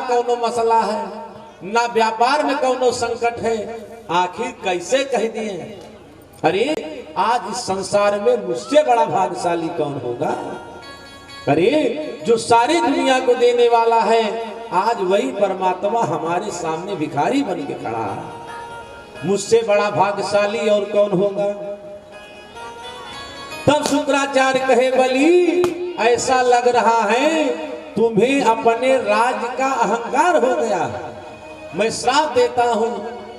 कौनो मसला है, ना व्यापार में कौनो संकट है, आखिर कैसे कह दिए? अरे आज इस संसार में मुझसे बड़ा भाग्यशाली कौन होगा? अरे जो सारी दुनिया को देने वाला है, आज वही परमात्मा हमारे सामने भिखारी बन के खड़ा है। मुझसे बड़ा भाग्यशाली और कौन होगा? तब शुक्राचार्य कहे, बलि ऐसा लग रहा है तुम्हें अपने राज का अहंकार हो गया। मैं श्राप देता हूं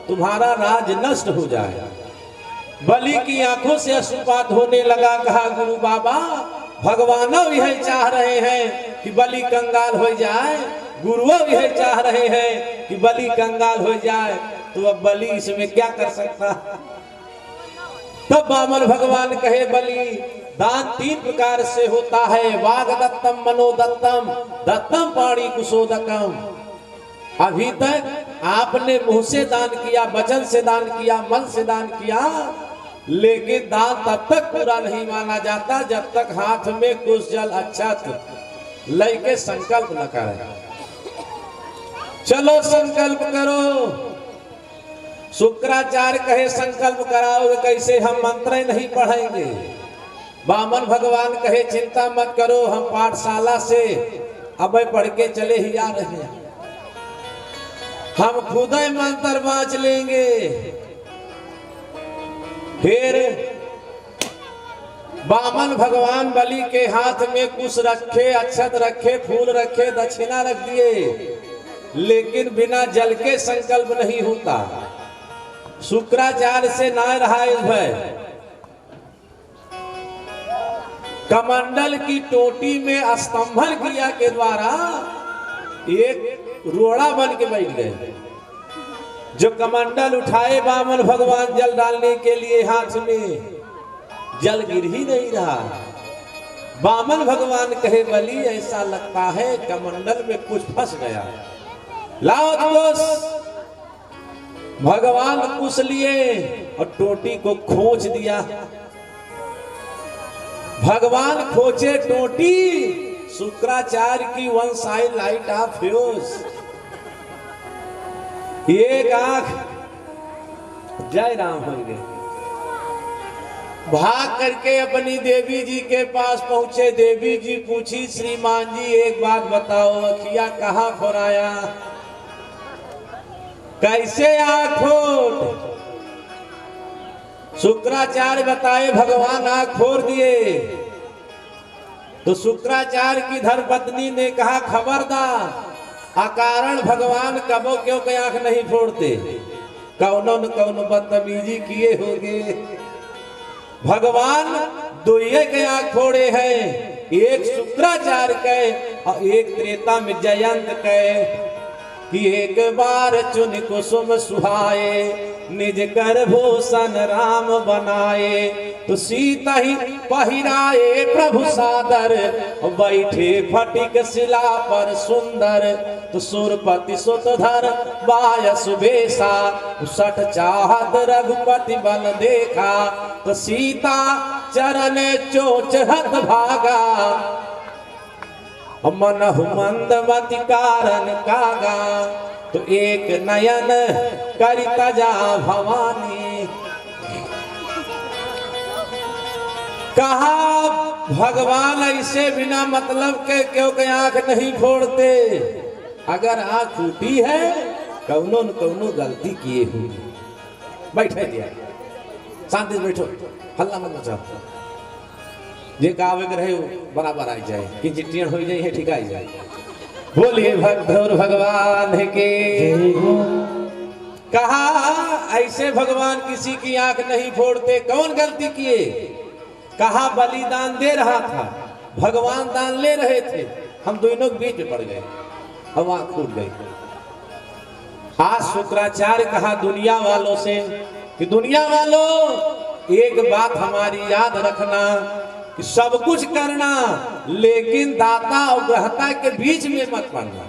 तुम्हारा राज नष्ट हो जाए। बलि की आंखों से अश्रुपात होने लगा। कहा, गुरु बाबा, भगवान यह चाह रहे हैं कि बलि कंगाल हो जाए, गुरुओं यह चाह रहे हैं कि बलि कंगाल हो जाए, तो अब बलि इसमें क्या कर सकता? तब वामन भगवान कहे, बलि दान 3 प्रकार से होता है, वागदत्तम, मनोदत्तम, दत्तम पाणी कुशोदकम। अभी तक आपने मुंह से दान किया, वचन से दान किया, मन से दान किया, लेकिन दान तब तक पूरा नहीं माना जाता जब तक हाथ में कुछ जल अक्षत लेके संकल्प न करे। चलो संकल्प करो। शुक्राचार्य कहे, संकल्प कराओगे कैसे? हम मंत्र नहीं पढ़ेंगे। वामन भगवान कहे, चिंता मत करो, हम पाठशाला से अब पढ़ के चले ही आ रहे हैं, हम खुद ही मंत्र बाँच लेंगे। फिर वामन भगवान बलि के हाथ में कुछ रखे, अक्षत रखे, फूल रखे, दक्षिणा रख दिए, लेकिन बिना जल के संकल्प नहीं होता। शुक्राचार्य से ना रहा इस भय। कमंडल की टोटी में स्तंभन क्रिया के द्वारा एक रोड़ा बन के बैठ गए। जो कमंडल उठाए वामन भगवान जल डालने के लिए, हाथ में जल गिर ही नहीं रहा। वामन भगवान कहे, बलि ऐसा लगता है कमंडल में कुछ फंस गया, लाओ दोस्त। भगवान कुछ लिए और टोटी को खोच दिया। भगवान खोचे टोटी, शुक्राचार्य की one side light of fuse. एक आंख जय राम हो गए। भाग करके अपनी देवी जी के पास पहुंचे। देवी जी पूछी, श्रीमान जी एक बात बताओ, अखिया कहाँ फोराया, कैसे आंख फोड़? शुक्राचार्य बताए, भगवान आंख फोड़ दिए। तो शुक्राचार्य की धर्मपत्नी ने कहा, खबरदार, अकारण भगवान कबो क्यों के आंख नहीं फोड़ते, कौनो न कौनो बदतमीजी किए होंगे। भगवान दुइये के आंख फोड़े हैं, एक शुक्राचार्य के और एक त्रेता में जयंत के, कि एक बार चुन कुसुम सुहाए, निज कर भूषण राम बनाए, तो सीता ही पहिराए प्रभु सादर, बैठे फटिक शिला पर सुंदर, तो सुरपति सुतधर बायस बेसा, सठ चाहत रघुपति बन देखा, तो सीता चरण चोच हत भागा, मनहु मंदमति कारण कागा, तो एक नयन करिता जा भवानी। कहा, भगवान ऐसे बिना मतलब के क्यों के आंख नहीं फोड़ते? अगर आंख फूटी है, कौनो न कौनो गलती किए होंगे। बैठे दिया, शांति से बैठो, हल्ला मत मचाओ। जे कावे रहे बराबर आ जाए, कि चिट्टियां हो जाए है, ठीक आ जाए। बोलिए भक्त और भगवान के। कहा, ऐसे भगवान किसी की आंख नहीं फोड़ते। कौन गलती किए? कहा, बलिदान दे रहा था, भगवान दान ले रहे थे, हम दोनों के बीच में पड़ गए, अब आंख फूट गई। आज शुक्राचार्य कहा दुनिया वालों से कि दुनिया वालों, एक बात हमारी याद रखना कि सब कुछ करना, लेकिन दाता और ग्रहता के बीच में मत पड़ना।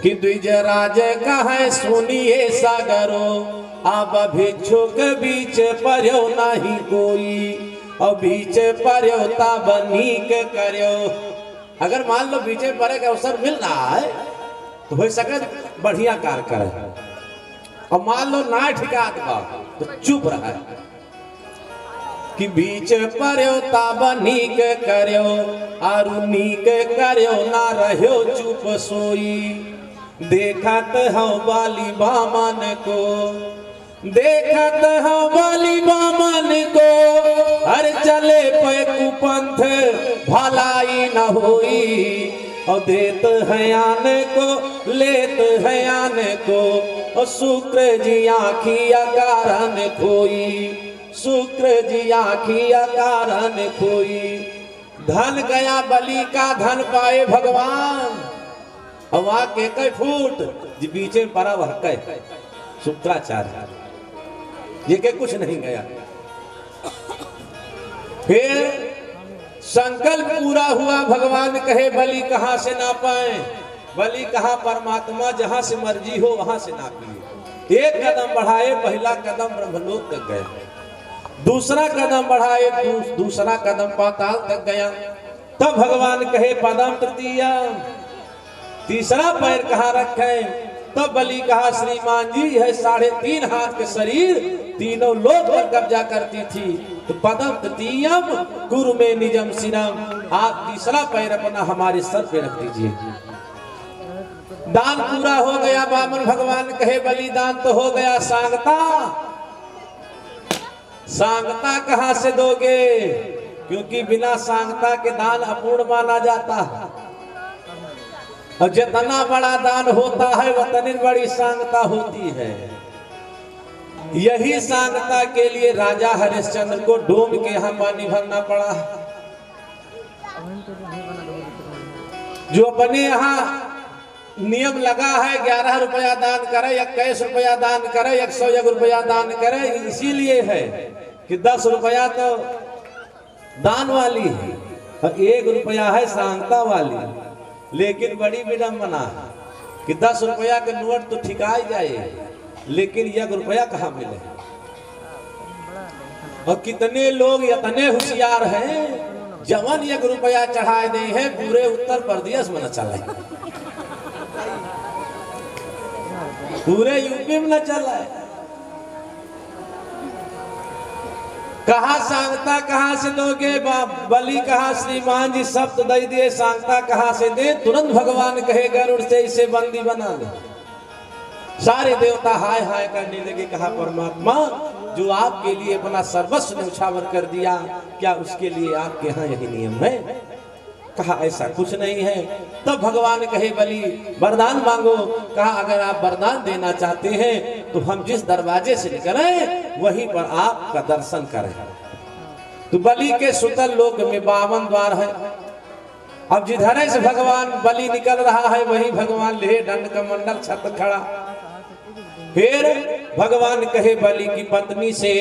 कि द्विज राज कहे सुनिए सागरो, अब भिक्षुक बीच पर्यो नहीं कोई, और बीच पर्यो तब नीक करो। अगर मान लो बीच परे का अवसर मिल रहा है तो हो सके बढ़िया कार्य करे, और मान लो ना ठिकात बा तो चुप रहा है कि बीच पर्यो ताब नीक कर्यो आरु नीक कर्यो ना रह्यो चुप सोई। देखत हो बाली बामन को, देखत हो बाली बामन को, हर चले पे कुपंथ भलाई न होई। और देत है आने को लेत है आने को, और शुक्र जी आखिया कारण खोई, शुक्र जी आखिया कारण खोई। धन गया बलि का धन पाए भगवान, हवा के कई फूट जी बीचे में पड़ा वह कह शुक्राचार्य ये के कुछ नहीं गया। फिर संकल्प पूरा हुआ, भगवान कहे बलि कहां से ना पाए, बलि कहा परमात्मा जहां से मर्जी हो वहां से नापिए। एक कदम बढ़ाए, पहला कदम ब्रह्मलोक तक गए, दूसरा कदम बढ़ाए, दूसरा कदम पाताल तक गया। तब भगवान कहे पदम तृतीया, तीसरा पैर कहाँ रखे। तब बलि कहा श्रीमान जी है 3.5 हाथ के शरीर तीनों लोक पर कब्जा करती थी, तो पदम तृतीयम गुरु में निजम सिरम, आप तीसरा पैर अपना हमारे सर पे रख दीजिए। दान पूरा हो गया। बामन भगवान कहे बलिदान तो हो गया, सांगता सांगता कहां से दोगे, क्योंकि बिना सांगता के दान अपूर्ण माना जाता है, और जितना बड़ा दान होता है उतनी बड़ी सांगता होती है। यही सांगता के लिए राजा हरिश्चंद्र को डोम के यहाँ पानी भरना पड़ा। जो अपने यहाँ नियम लगा है 11 रुपया दान करे, 21 रुपया दान करे, 101 रुपया दान करे, इसीलिए है कि 10 रुपया तो दान वाली है और 1 रुपया है सांगता वाली। लेकिन बड़ी विडंबना है कि 10 रुपया के नोट तो ठिकाई जाए, लेकिन 1 रुपया कहाँ मिले। और कितने लोग इतने होशियार हैं, जवन 1 रुपया चढ़ाए दे हैं, पूरे उत्तर प्रदेश में न चले, पूरे यूपी में न चला। कहा सांगता कहां से दोगे, बलि कहा श्रीमान जी सब तो दे दिए, सांगता कहां से दे। तुरंत भगवान कहे गरुड़ से इसे बंदी बना ले। सारे देवता हाय हाय करने लगे। कहा परमात्मा जो आपके लिए अपना सर्वस्व न्यौछावर कर दिया, क्या उसके लिए आपके यहाँ यही नियम है। कहा ऐसा कुछ नहीं है। तब भगवान कहे बलि वरदान मांगो। कहा अगर आप वरदान देना चाहते हैं तो हम जिस दरवाजे से निकले वहीं पर आपका दर्शन करें। तो बलि के सुतल लोक में 52 द्वार है। अब जिधर से भगवान बलि निकल रहा है वहीं भगवान ले दंड कमंडल छत खड़ा। फिर भगवान कहे बलि की पत्नी से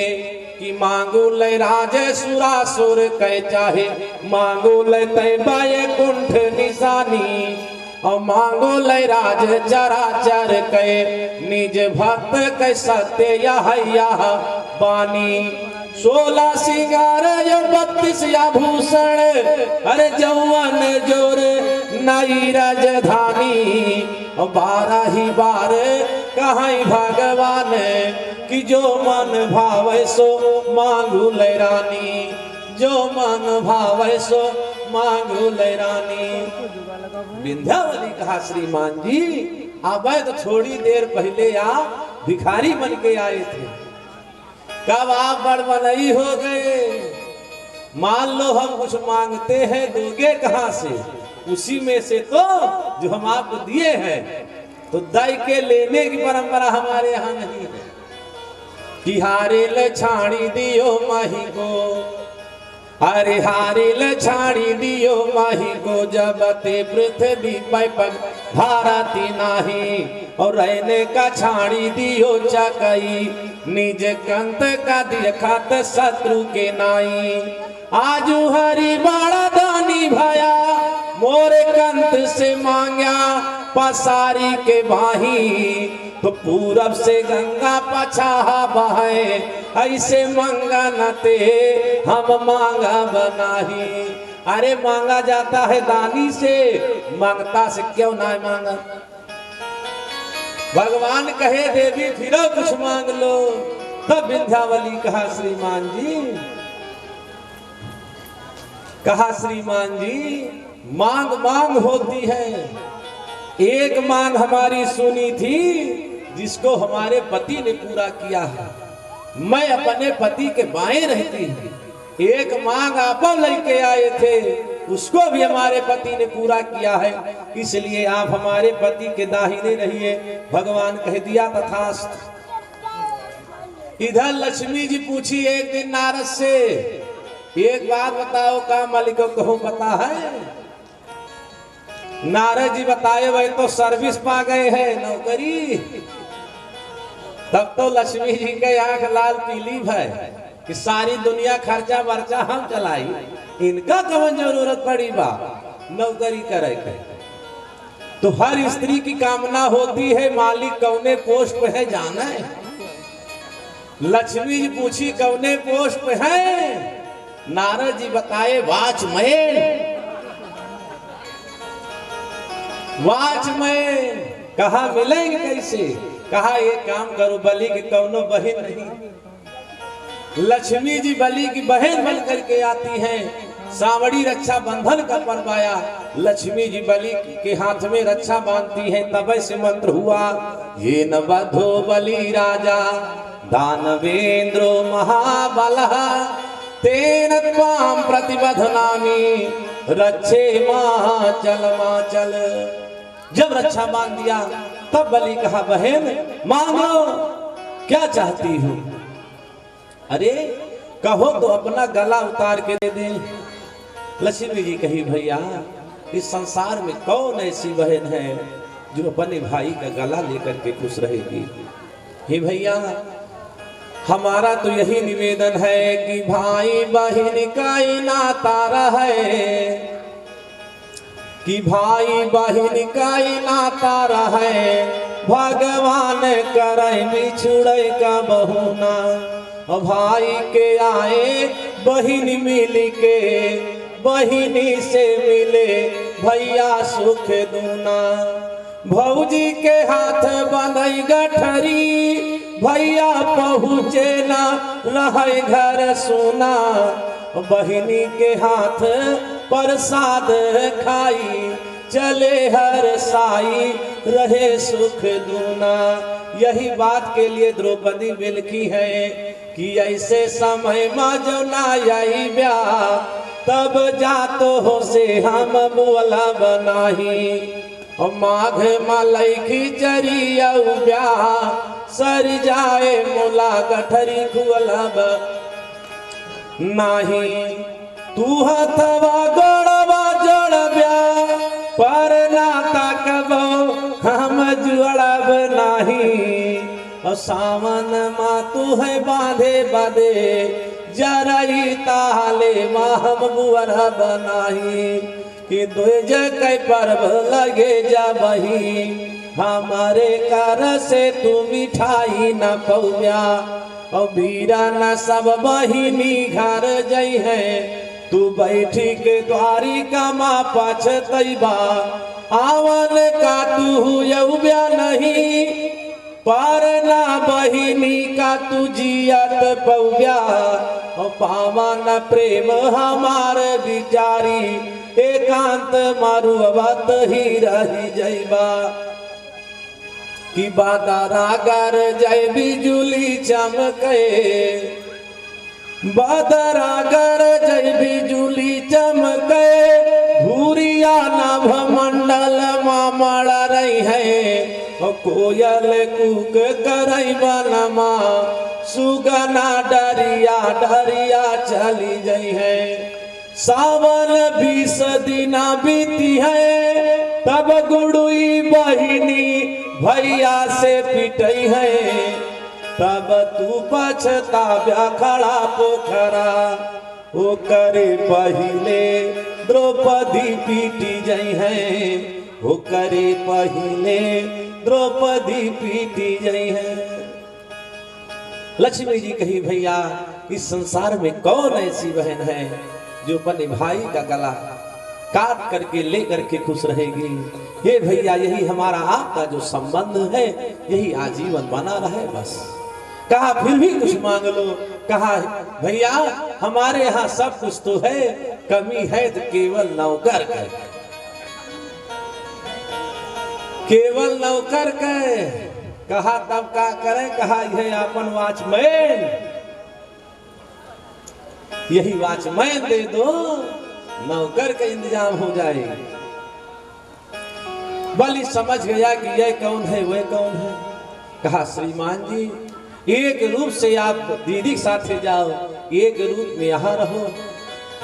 कि मांगो ले राजे सुरासुर कह चाहे, मांगो ले तय बाये कुंठ निशानी, और मांगो ले राज चराचर कह निज भक्त कह सत्य यह बानी। 16 सिंगार या 32 आभूषण, अरे जौवन जोर नई राजधानी, 12 ही बार कहीं भगवान कि जो मन भावे सो मांगू ले रानी, जो मन भावे सो मांगू ले रानी। विंध्यावली कहा श्रीमान जी अब तो थोड़ी देर पहले आप भिखारी बन के आए थे, कब आप बड़बड़ई हो गए। मान लो हम कुछ मांगते हैं दोगे कहां से, उसी में से तो जो हम आपको दिए हैं, तो दई के लेने की परंपरा हमारे यहाँ नहीं है। कि हारिल छाड़ी दियो माही को, अरे हारिल छाड़ी दियो माही को, जब ते पृथ्वी पर भारती नाही, और रहने का छाड़ी दियो चकई, निज कंत का देखत शत्रु के नाई। आजू हरि बड़ा दानी भया, मोरे कंत से मांगा पसारी के बाही, तो पूरब से गंगा पछाहा बहे, ऐसे मांगा न ते हम मांगा बनाही। अरे मांगा जाता है दानी से, मांगता से क्यों ना मांगा। भगवान कहे देवी फिरो कुछ मांग लो। तब विंध्यावली कहा श्रीमान जी, कहा श्रीमान जी मांग मांग होती है। एक मांग हमारी सुनी थी जिसको हमारे पति ने पूरा किया है। मैं अपने पति के बाएं रहती हूँ। एक मांग आप लेके आए थे, उसको भी हमारे पति ने पूरा किया है, इसलिए आप हमारे पति के दाहिने रहिए। भगवान कह दिया तथास्तु। इधर लक्ष्मी जी पूछी एक दिन नारद से, एक बात बताओ का मालिक को कहूं पता है? नारद जी बताए वह तो सर्विस पा गए हैं, नौकरी। तब तो लक्ष्मी जी के आंख लाल पीली है कि सारी दुनिया खर्चा वर्चा हम चलाई, इनका कौन जरूरत पड़ी बा नौकरी करे के। तो हर स्त्री की कामना होती है मालिक कौने पोस्ट पे है जाना है। लक्ष्मी जी पूछी कौने पोस्ट पे है? नारद जी बताए वॉचमैन। वॉचमैन कहा मिलेंगे कैसे? कहा एक काम करो, बलि की कौनो बहन नहीं। लक्ष्मी जी बलि की बहन बन करके आती हैं। सावड़ी रक्षा बंधन का पर्व आया, लक्ष्मी जी बलि के हाथ में रक्षा बांधती हैं। तब से मंत्र हुआ, ये न बधो बलि राजा दानवेंद्रो महाबलः तेन त्वां प्रतिबध्नामि रक्षे माचल। जब रक्षा बांध दिया तब बलि कहा बहन मांगो क्या चाहती हो? अरे कहो तो अपना गला उतार के दे दे। लक्ष्मी जी कही भैया इस संसार में कौन ऐसी बहन है जो अपने भाई का गला लेकर के खुश रहेगी? हे भैया हमारा तो यही निवेदन है कि भाई बहन का ही नाता रहे, कि भाई बहन का ही नाता रहे। भगवान करे बिछुड़े का बहुना, भाई के आए बहन मिल के बहिनी से मिले भैया सुख दूना। भौजी के हाथ बंधई गठरी भैया पहुँचे ना रहे घर सुना। बहिनी के हाथ प्रसाद खाई चले हर साई रहे सुख दूना। यही बात के लिए द्रौपदी बिलखी है कि ऐसे समय में जो ना आई ब्याह तब जातो हो से हम बोला बनाही। और माघ मलई खिचड़ी ब्याह सर जाए मोला गठरी खुअलब नाही। तू हथवा गोड़वा जोड़ ब्याह पर नाता कबो हम जुड़ब नाही। और सावन मा तू है बांधे बदे जरई ताले मा हम बुअरब नाही। कि द्विज के पर्व लगे जा बही हमारे कर से तू मिठाई न पौया। और बीरा न सब बहिनी घर जई है तू बैठी के द्वारिका माँ पछतैबा। आवन का तू यौब्या नहीं पर ना बहिनी का तू जियत पौब्या। और पावन प्रेम हमार बिचारी एकांत मारुवत ही रही जैबा। कि बादरा गर जय बिजुली चमके, बादरा गर जय बिजुली चमके। भूरिया नभ मंडल मामड़ रही है कोयल कूक करई बनमा। सुगना डरिया डरिया चली गई है। सावन 20 दिना बीती है तब गुड़ुई बहिनी भैया से पिटई है। तब तू पछताव्या खड़ा पोखरा ओ करे पहिले द्रौपदी पीटी जई है। ओ करे पहिले द्रौपदी पीटी जई है। लक्ष्मी जी कही भैया इस संसार में कौन ऐसी बहन है जो अपने भाई का गला काट करके ले करके खुश रहेगी। हे भैया, यही हमारा आपका जो संबंध है यही आजीवन बना रहे बस। कहा फिर भी कुछ मांग लो। कहा भैया हमारे यहाँ सब कुछ तो है, कमी है तो केवल नौकर के, केवल नौकर के। कहा तब का करे। कहा यह अपन वॉचमैन, यही वॉचमैन दे दो, नौकर का इंतजाम हो जाए। बलि समझ गया कि यह कौन है वह कौन है। कहा श्रीमान जी एक रूप से आप दीदी के साथ जाओ, एक रूप में यहाँ रहो।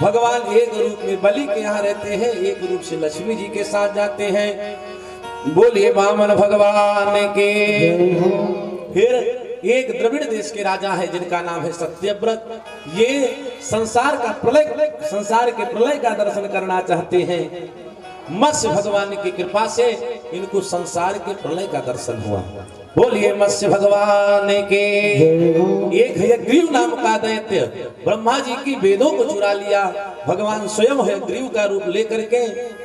भगवान एक रूप में बलि के यहाँ रहते हैं, एक रूप से लक्ष्मी जी के साथ जाते हैं। बोलिए वामन भगवान के। फिर एक द्रविड़ देश के राजा है जिनका नाम है सत्यव्रत। ये संसार का प्रलय, संसार के प्रलय का दर्शन करना चाहते हैं। मत्स्य भगवान की कृपा से इनको संसार के प्रलय का दर्शन हुआ। बोलिए मत्स्य भगवान के। एक हयग्रीव नाम का दैत्य ब्रह्मा जी की वेदों को चुरा लिया। भगवान स्वयं हयग्रीव का रूप लेकर के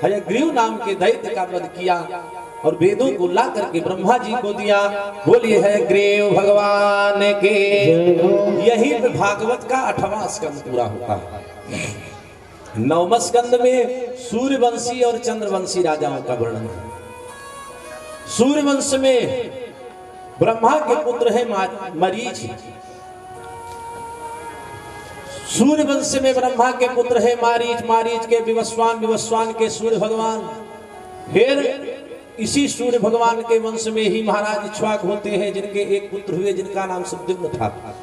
हयग्रीव नाम के दैत्य का वध किया और वेदों को ला करके ब्रह्मा जी को दिया। बोलिए हयग्रीव भगवान के। यही पे भागवत का 8वां स्कंद पूरा होता है। 9वें स्कंद में सूर्यवंशी और चंद्रवंशी राजाओं का वर्णन है। सूर्यवंश में ब्रह्मा के पुत्र है मरीच। सूर्यवंश में ब्रह्मा के पुत्र है मारीच, मारीच के विवस्वान, विवस्वान के सूर्य भगवान। फिर इसी सूर्य भगवान के वंश में ही महाराज इक्ष्वाकु होते हैं जिनके एक पुत्र हुए जिनका नाम सुद्युम्न था।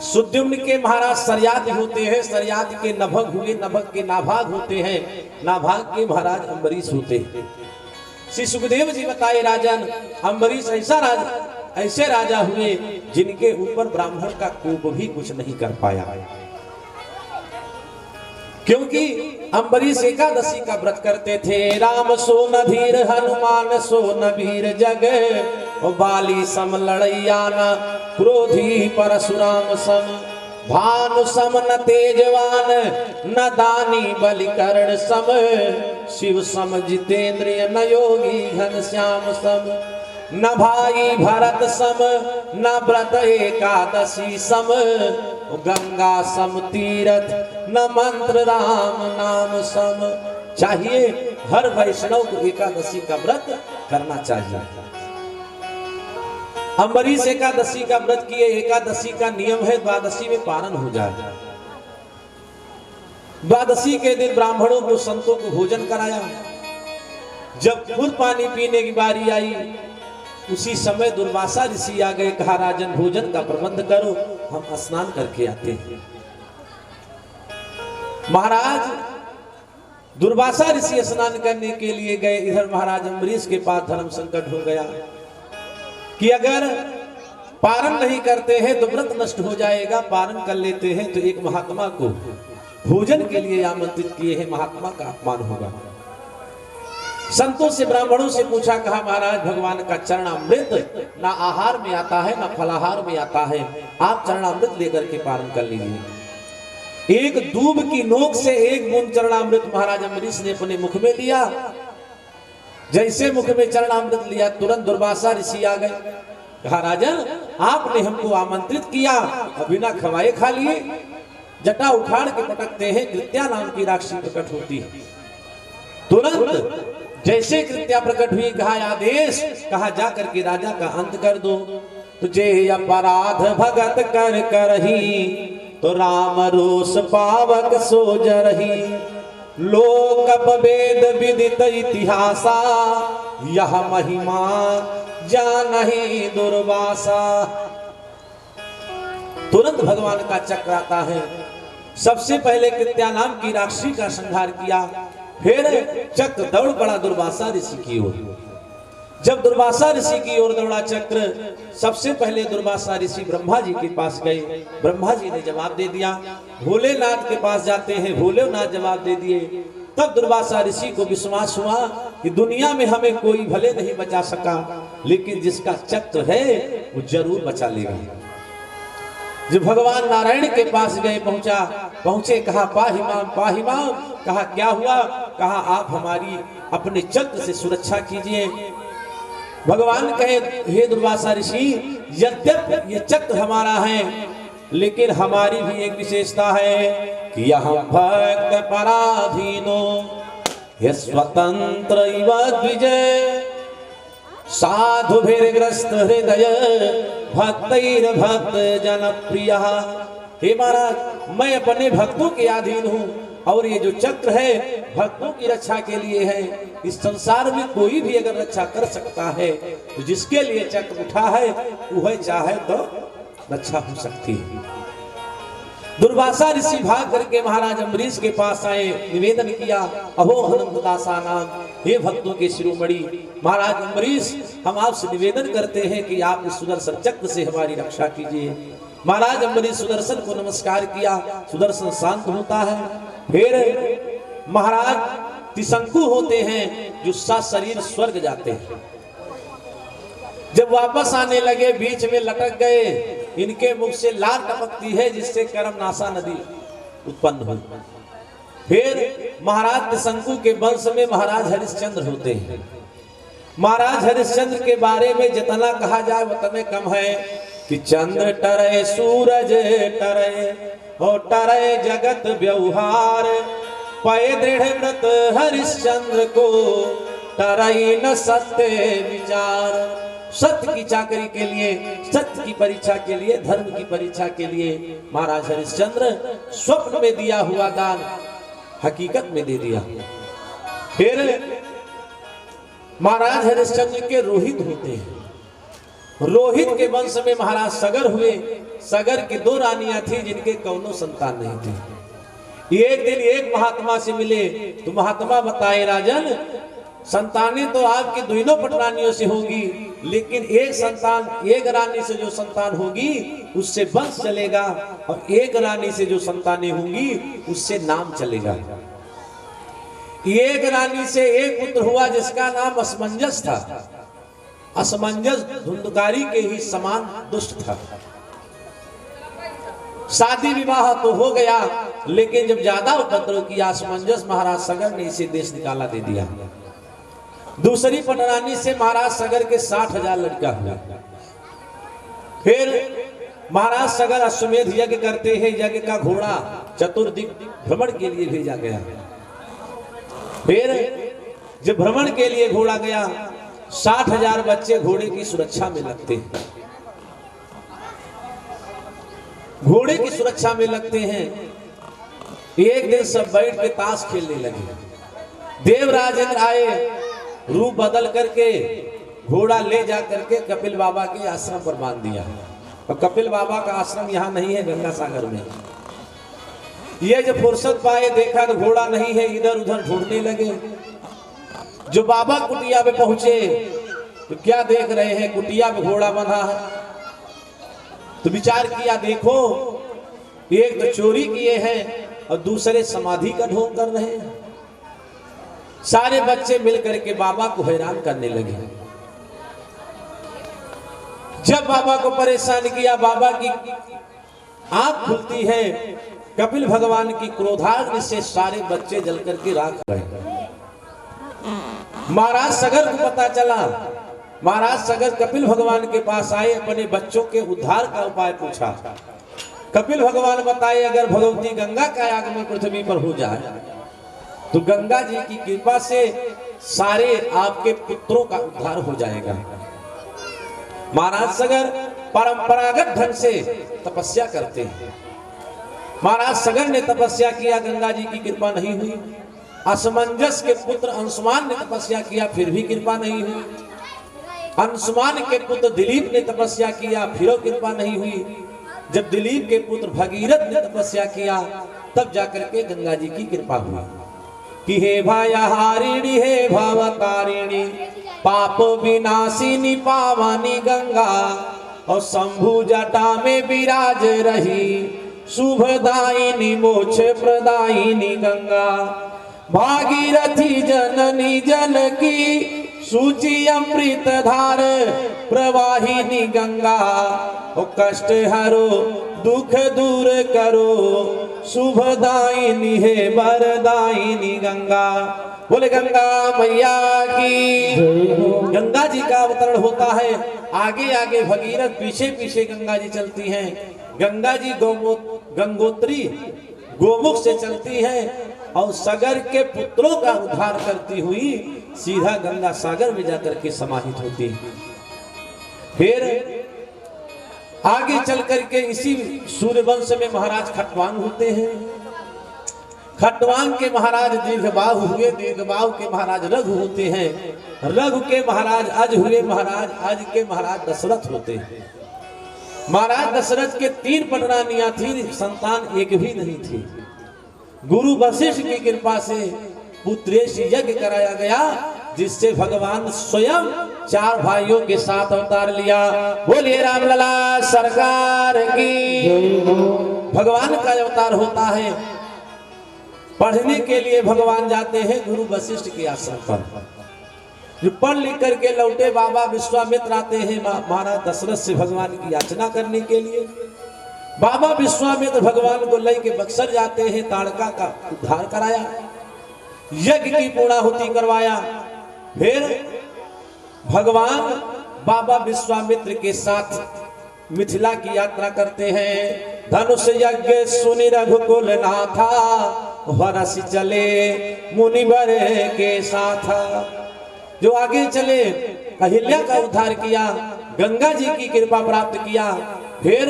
सुद्युम्न के महाराज सरयाति होते हैं, सरयाति के नभग हुए, नभग के नाभाग होते हैं, नाभाग के महाराज अम्बरीश होते हैं। श्री सुखदेव जी बताए राजन अम्बरीश ऐसे राजा हुए जिनके ऊपर ब्राह्मण का कोप भी कुछ नहीं कर पाया, क्योंकि अम्बरीश एकादशी का व्रत करते थे। राम सो नभीर हनुमान सो नभीर जग, बाली सम लड़ैया न क्रोधी परशुराम सम, भानु सम न तेजवान न दानी बलिकर्ण सम, शिव सम जितेंद्रिय न योगी घनश्याम सम, न भाई भरत सम न व्रत एकादशी सम, गंगा सम तीरथ न मंत्र राम नाम सम। चाहिए हर वैष्णव को एकादशी का व्रत करना चाहिए। अम्बरीश एकादशी का व्रत किए। एकादशी का नियम है द्वादशी में पारण हो जाए। द्वादशी के दिन ब्राह्मणों को संतों को भोजन कराया। जब खुद पानी पीने की बारी आई उसी समय दुर्वासा ऋषि आ गए। कहा राजन भोजन का प्रबंध करो, हम स्नान करके आते हैं। महाराज दुर्वासा ऋषि स्नान करने के लिए गए। इधर महाराज अम्बरीश के पास धर्म संकट हो गया कि अगर पारण नहीं करते हैं तो व्रत नष्ट हो जाएगा, पारण कर लेते हैं तो एक महात्मा को भोजन के लिए आमंत्रित किए हैं, महात्मा का अपमान होगा। संतों से ब्राह्मणों से पूछा। कहा महाराज भगवान का चरणामृत ना आहार में आता है ना फलाहार में आता है, आप चरणामृत लेकर के पारण कर लीजिए। एक दूब की नोक से एक बूंद चरणामृत महाराज अम्बरीश ने अपने मुख में लिया। जैसे मुख में चरणामृत लिया तुरंत दुर्वासा ऋषि आ गए। कहा राजन आपने हमको आमंत्रित किया और बिना खवाए खा लिए। जटा उखाड़ के पटकते हैं, कृत्या नाम की राक्षसी प्रकट होती है। तुरंत जैसे कृत्या प्रकट हुई कहा आदेश, कहा जा करके राजा का अंत कर दो। तुझे अपराध भगत कर करही तो राम रोष पावक सो जरही, लोक वेद विदित इतिहासा यह महिमा जानहि दुर्वासा। तुरंत भगवान का चक्र आता है। सबसे पहले कृत्या नाम की राक्षसी का संहार किया, फिर चक्र दौड़ पड़ा दुर्वासा ऋषि की ओर। जब दुर्वासा ऋषि की ओर दौड़ा चक्र, सबसे पहले दुर्वासा ऋषि ब्रह्मा जी के पास गए। ब्रह्मा जी ने जवाब दे दिया। भोलेनाथ के पास जाते हैं, भोलेनाथ जवाब दे दिए। तब दुर्वासा ऋषि को विश्वास हुआ कि दुनिया में हमें कोई भले नहीं बचा सका, लेकिन जिसका चक्र है वो जरूर बचा लेगा। जब भगवान नारायण के पास गए पहुंचे, कहा पाहि माम पाहि माम। कहा क्या हुआ? कहा आप हमारी अपने चक्र से सुरक्षा कीजिए। भगवान कहे हे दुर्वासा ऋषि, यद्यपि ये चक्र हमारा है लेकिन हमारी भी एक विशेषता है कि यह भक्त पराधीनो ये स्वतंत्र इव द्विजय साधुभिर्ग्रस्त हृदय भक्तैर भक्त जनप्रिय। हे महाराज, मैं अपने भक्तों के अधीन हूँ और ये जो चक्र है भक्तों की रक्षा के लिए है। इस संसार में कोई भी अगर रक्षा कर सकता है तो जिसके लिए चक्र उठा है वह चाहे तो रक्षा हो सकती है। दुर्वासा ऋषि भाग करके महाराज अम्बरीश के पास आए, निवेदन किया, अहो अनंतदासा नाम, हे भक्तों के शिरोमणि महाराज अम्बरीश, हम आपसे निवेदन करते हैं कि आप इस सुदर्शन चक्र से हमारी रक्षा कीजिए। महाराज अम्बरीश सुदर्शन को नमस्कार किया, सुदर्शन शांत होता है। फिर महाराज त्रिशंकु होते हैं जो सशरीर स्वर्ग जाते हैं। जब वापस आने लगे बीच में लटक गए, इनके मुख से लाल टपकती है जिससे कर्मनाशा नदी उत्पन्न हुई। फिर महाराज त्रिशंकु के वंश में महाराज हरिश्चंद्र होते हैं। महाराज हरिश्चंद्र के बारे में जितना कहा जाए उतने कम है कि चंद्र टरे सूरज टरे और टरे जगत व्यवहार, पय दृढ़ व्रत हरिश्चंद्र को टरई न सत्य विचार। सत्य की चाकरी के लिए, सत्य की परीक्षा के लिए, धर्म की परीक्षा के लिए महाराज हरिश्चंद्र स्वप्न में दिया हुआ दान हकीकत में दे दिया। फिर महाराज हरिश्चंद्र के रोहित होते हैं। रोहित के वंश में महाराज सगर हुए। सगर की 2 रानियां थी जिनके कौनो संतान नहीं थे। एक दिन एक महात्मा से मिले तो महात्मा बताए, राजन संतानें तो आपकी दोनों पटरानियों से होगी, लेकिन एक संतान, एक रानी से जो संतान होगी उससे वंश चलेगा और एक रानी से जो संतानें होंगी उससे नाम चलेगा। एक रानी से एक पुत्र हुआ जिसका नाम असमंजस था। असमंजस धुंधकारी के ही समान दुष्ट था। शादी विवाह तो हो गया, लेकिन जब ज्यादा उपद्रव किया असमंजस, महाराज सगर ने इसे देश निकाला दे दिया। दूसरी पटरानी से महाराज सगर के 60,000 लड़का हुआ। फिर महाराज सगर अश्वमेध यज्ञ करते हैं। यज्ञ का घोड़ा चतुर्दिक भ्रमण के लिए भेजा गया। फिर जब भ्रमण के लिए घोड़ा गया, 60,000 बच्चे घोड़े की सुरक्षा में लगते हैं। घोड़े की सुरक्षा में लगते हैं। एक दिन सब बैठ के ताश खेलने लगे। देवराजेंद्र आए, रूप बदल करके घोड़ा ले जा करके कपिल बाबा के आश्रम पर बांध दिया। और कपिल बाबा का आश्रम यहाँ नहीं है, गंगा सागर में। ये जब फुर्सत पाए देखा तो घोड़ा नहीं है, इधर उधर ढूंढने लगे। जो बाबा कुटिया में पहुंचे तो क्या देख रहे हैं, कुटिया में घोड़ा बंधा है। तो विचार किया, देखो एक तो चोरी किए हैं और दूसरे समाधि का ढोंग कर रहे हैं। सारे बच्चे मिलकर के बाबा को हैरान करने लगे। जब बाबा को परेशान किया, बाबा की आंख खुलती है। कपिल भगवान की क्रोधाग्नि से सारे बच्चे जल करके राख गए। महाराज सगर को पता चला। महाराज सगर कपिल भगवान के पास आए, अपने बच्चों के उद्धार का उपाय पूछा। कपिल भगवान बताए, अगर भगवती गंगा का आगमन पृथ्वी पर हो जाए तो गंगा जी की कृपा से सारे आपके पुत्रों का उद्धार हो जाएगा। महाराज सगर परंपरागत ढंग से तपस्या करते हैं। महाराज सगर ने तपस्या किया, गंगा जी की कृपा नहीं हुई। असमंजस के पुत्र अंशुमान ने तपस्या किया, फिर भी कृपा नहीं हुई। अंशुमान के पुत्र दिलीप ने तपस्या किया, फिर कृपा नहीं हुई। जब दिलीप के पुत्र भगीरथ ने तपस्या किया तब जाकर के गंगा जी की कृपा हुई कि हे भयहारिणी, हे भवतारिणी, पाप विनाशिनी पावनी गंगा, और शंभु जटा में विराज रही शुभदायिनी मोक्ष प्रदायिनी गंगा। भागीरथी जननी जन की सूची अमृत धार प्रवाहिनी गंगा, ओ कष्ट हरो दुख दूर करो शुभदायिनी है वरदायिनी गंगा। बोले गंगा मैया की। गंगा जी का अवतरण होता है, आगे आगे भगीरथ, पीछे पीछे गंगा जी चलती हैं। गंगा जी गंगोत्री गोमुख से चलती है और सगर के पुत्रों का उद्धार करती हुई सीधा गंगा सागर में जाकर के समाहित होती है। फिर आगे चल करके इसी सूर्यवंश में महाराज खटवांग होते हैं। खटवांग के महाराज दीर्घबाहु हुए, दीर्घबाहु के महाराज रघु होते हैं, रघु के महाराज अज हुए, महाराज अज के महाराज दशरथ होते हैं। महाराज दशरथ के 3 पटरानियां थी, संतान एक भी नहीं थी। गुरु वशिष्ठ की कृपा से पुत्रेश यज्ञ कराया गया, जिससे भगवान स्वयं 4 भाइयों के साथ अवतार लिया। बोलिए रामलला सरकार की। भगवान का अवतार होता है। पढ़ने के लिए भगवान जाते हैं गुरु वशिष्ठ के आश्रम पर। जो पढ़ लिख करके लौटे बाबा विश्वामित्र आते हैं महाराज दशरथ से भगवान की याचना करने के लिए। बाबा विश्वामित्र भगवान को लेके बक्सर जाते हैं, ताड़का का उद्धार कराया, यज्ञ की पूर्णाहुति करवाया। फिर भगवान बाबा विश्वामित्र के साथ मिथिला की यात्रा करते हैं। धनुष यज्ञ सुनि रघुकुल नाथा, वरस चले मुनिवर के साथ। जो आगे चले अहिल्या का उद्धार किया, गंगा जी की कृपा प्राप्त किया। फिर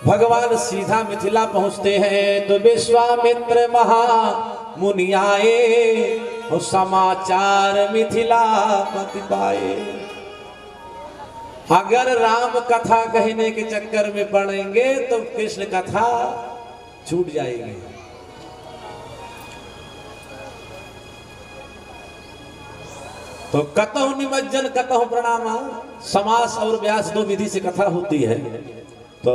भगवान सीधा मिथिला पहुंचते हैं तो विश्वामित्र महा मुनि आए और समाचार मिथिला पति पाए। अगर राम कथा कहने के चक्कर में पड़ेंगे तो कृष्ण कथा छूट जाएगी। तो कतहु निमज्जन कतहु प्रणामा, समास और व्यास 2 विधि से कथा होती है। तो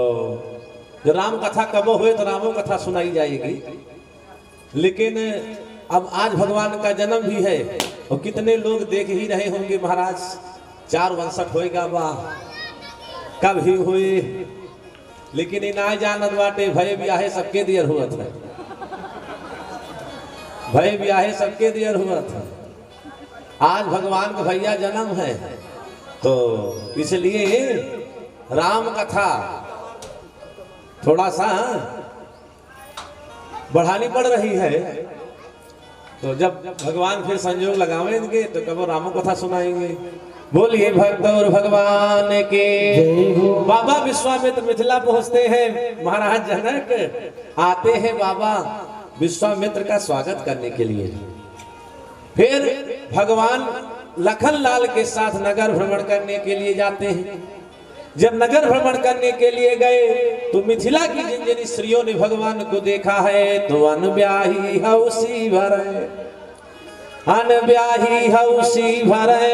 जो राम कथा कब हुए तो रामो कथा सुनाई जाएगी। लेकिन अब आज भगवान का जन्म भी है और कितने लोग देख ही रहे होंगे महाराज 4 होएगा वाह कब ही हुए। लेकिन ना जानत बाटे भय ब्याहे सबके दियर हुआ था, भय ब्याहे सबके दियर हुआ था। आज भगवान का भैया जन्म है तो इसलिए राम कथा थोड़ा सा बढ़ानी पड़ रही है। तो जब भगवान फिर संयोग लगावेंगे तो कब रामो कथा सुनाएंगे। बोलिए भक्त और भगवान के। बाबा विश्वामित्र मिथिला पहुंचते हैं। महाराज जनक आते हैं बाबा विश्वामित्र का स्वागत करने के लिए। फिर भगवान लखन लाल के साथ नगर भ्रमण करने के लिए जाते हैं। जब नगर भ्रमण करने के लिए गए तो मिथिला की जिन जिन स्त्रियों ने भगवान को देखा है तो अनब्याही हौसी भरे, अनब्याही हौसी भरे,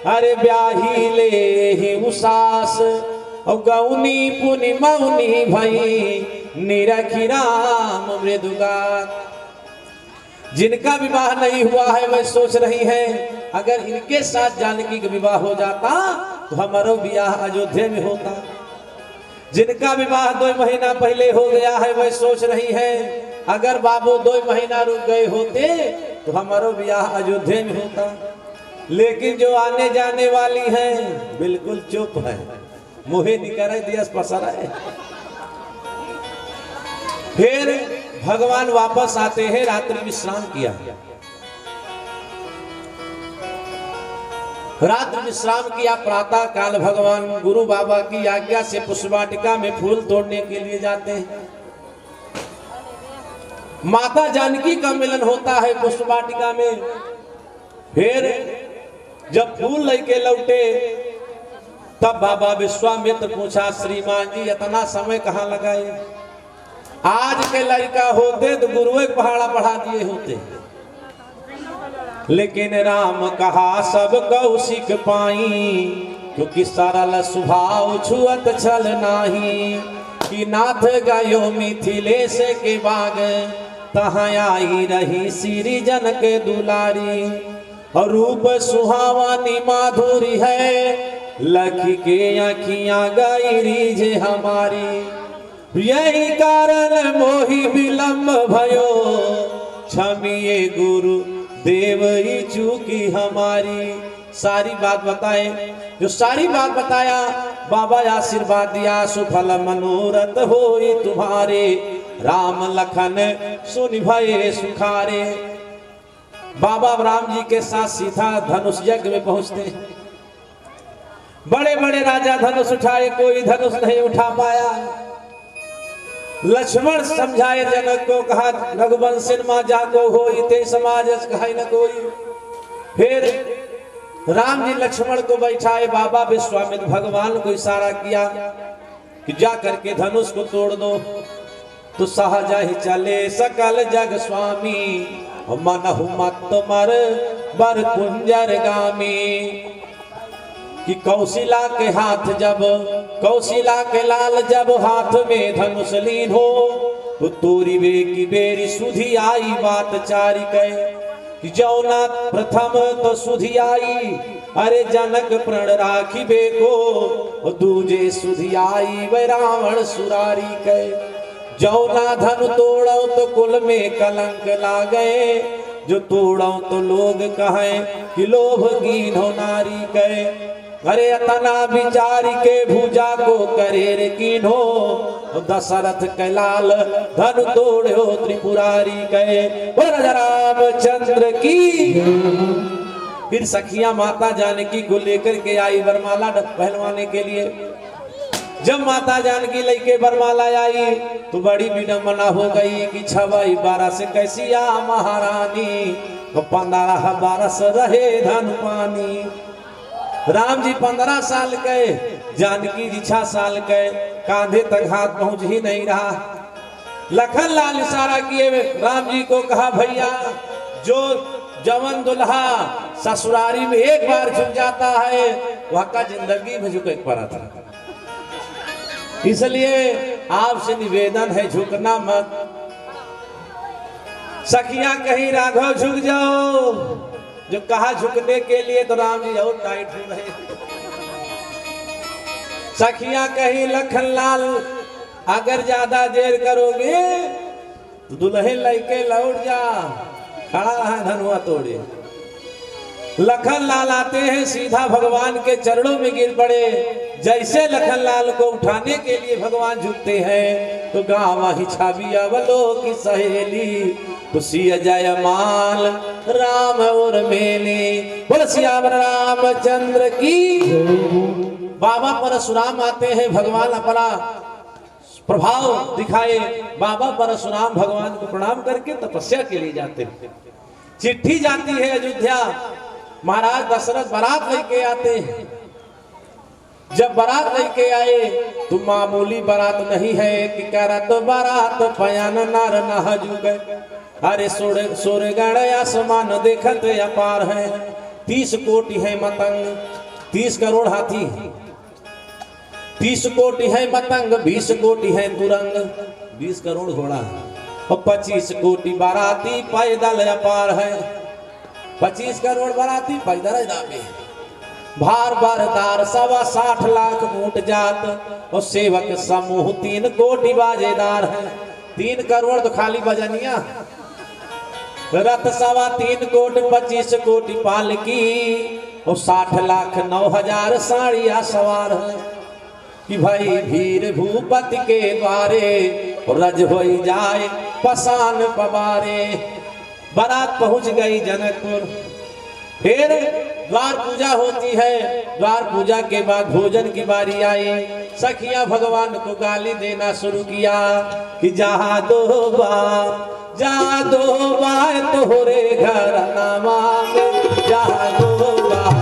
अरे ब्याही ले ही उसास और गौनी पुनि मौनी भई निरखी राम मृदुगात। जिनका विवाह नहीं हुआ है वह सोच रही है अगर इनके साथ जानकी का विवाह हो जाता तो हमारा ब्याह अयोध्या में होता। जिनका विवाह 2 महीना पहले हो गया है वह सोच रही है अगर बाबू 2 महीना रुक गए होते तो हमारा ब्याह अयोध्या में होता। लेकिन जो आने जाने वाली है बिल्कुल चुप है, मुहे निकर दिया पसर है। फिर भगवान वापस आते हैं, रात्रि विश्राम किया। रात्रि विश्राम किया। प्रातः काल भगवान गुरु बाबा की आज्ञा से पुष्पवाटिका में फूल तोड़ने के लिए जाते हैं। माता जानकी का मिलन होता है पुष्पवाटिका में। फिर जब फूल लेके लौटे तब बाबा विश्वामित्र पूछा श्रीमान जी इतना समय कहाँ लगाए? आज के लड़का होते तो गुरु एक पहाड़ा पढ़ा दिए होते। लेकिन राम कहा सब कौशिक पाई क्योंकि सरल स्वभाव छुअत छल नाही। कि नाथ गयो मिथिलेश के बाग तहाँ आई रही श्री जन के दुलारी। और रूप सुहावनी माधुरी है लखी के अखियां गई रीझे हमारी। यही कारण मोहि विलम्ब भयो क्षमिए गुरु देवई चूकी हमारी। सारी बात बताए, जो सारी बात बताया, बाबा आशीर्वाद दिया, सुफल मनोरथ होई तुम्हारे, राम लखन सुनि भये सुखारे। बाबा राम जी के साथ सीधा धनुष यज्ञ में पहुंचते हैं। बड़े बड़े राजा धनुष उठाए, कोई धनुष नहीं उठा पाया। लक्ष्मण समझाए जनक को, कहा रघुवंश मां जाको हो इते समाज कहा न कोई। फिर राम जी लक्ष्मण को बैठाए, बाबा विश्वामित्र भगवान को इशारा किया कि जा करके धनुष को तोड़ दो। तो सहज ही चले सकल जग स्वामी, मनहु मत मर बर कुंजर गामी। कि कौशिला के हाथ जब, कौशिला के लाल जब हाथ में धनुष लीन हो, तो तोरी वे की बेरी सुधी आई बात चारी कहे। कि जौना प्रथम तो सुधी आई, अरे जनक प्रण राखी बेको, दूजे सुधी आई वे रावण सुरारी कहे। जौना धनु तोड़ो तो कुल में कलंक लागे, जो तोड़ो तो लोग कहे कि लोभ कीन हो नारी कहे। अरे अतना विचार के भुजा को करेर कीन्हो, दशरथ के लाल धनु तोड़ो त्रिपुरारी कहे। राजा रामचंद्र की। फिर सखिया माता जानकी को लेकर के आई वरमाला पहलवाने के लिए। जब माता जानकी लेके वरमाला आई तो बड़ी विडम्बना हो गई कि 6 बरस कैसिया महारानी, 15 बरस रहे धन पानी। राम जी 15 साल के, जानकी जी 6 साल के, कांधे तक हाथ पहुंच ही नहीं रहा। लखन लाल इशारा किए राम जी को, कहा भैया जो जवन दुल्हा ससुरारी में एक बार झुक जाता है वह का जिंदगी में झुके पड़ा था। इसलिए आपसे निवेदन है झुकना मत। सखियां कहीं राघव झुक जाओ, जो कहा झुकने के लिए तो राम जी और टाइट हो रहे। सखियां कहीं लखन लाल अगर ज्यादा देर करोगे तो दुल्हन लेके लौट जा, खड़ा है धनुआ तोड़े। लखन लाल आते हैं, सीधा भगवान के चरणों में गिर पड़े। जैसे लखन लाल को उठाने के लिए भगवान झुकते हैं तो गावा ही छावी अवलो की सहेली, तो सिया जय माल राम और मेले। बोल सियावर रामचंद्र की। बाबा परशुराम आते हैं, भगवान अपना प्रभाव दिखाए। बाबा परशुराम भगवान को प्रणाम करके तपस्या के लिए जाते हैं। चिट्ठी जाती है अयोध्या, महाराज दशरथ बारात लेके आते हैं। जब बारात लेके आए तो मामूली बारात नहीं है कि कह रहा तो बारात पयान नार नहजू गए। अरे सोरे गण आसमान देखत अपार है, 30 कोटि है मतंग 30 करोड़ हाथी, 30 कोटि है मतंग 20 कोटि है तुरंग, 20 करोड़ घोड़ा और 25 कोटि बाराती पैदल अपार है। 25 करोड़ बाराती पैदल दामे, भार बरदार 60 लाख ऊंट जात और सेवक समूह 3 कोटि बाजेदार है। 3 करोड़ तो खाली बजनिया, रथ 3.25 कोटि 25 कोटि पालकी और 60 लाख 9,000 साड़िया सवार है। कि भाई भीर भूपति के द्वारे रज हो जाए पसान पवारे। बारात पहुंच गई जनकपुर। फिर द्वार पूजा होती है। द्वार पूजा के बाद भोजन की बारी आई। सखियां भगवान को गाली देना शुरू किया कि जहाँ दो बार तोहरे घर नामा में, जहाँ दो बार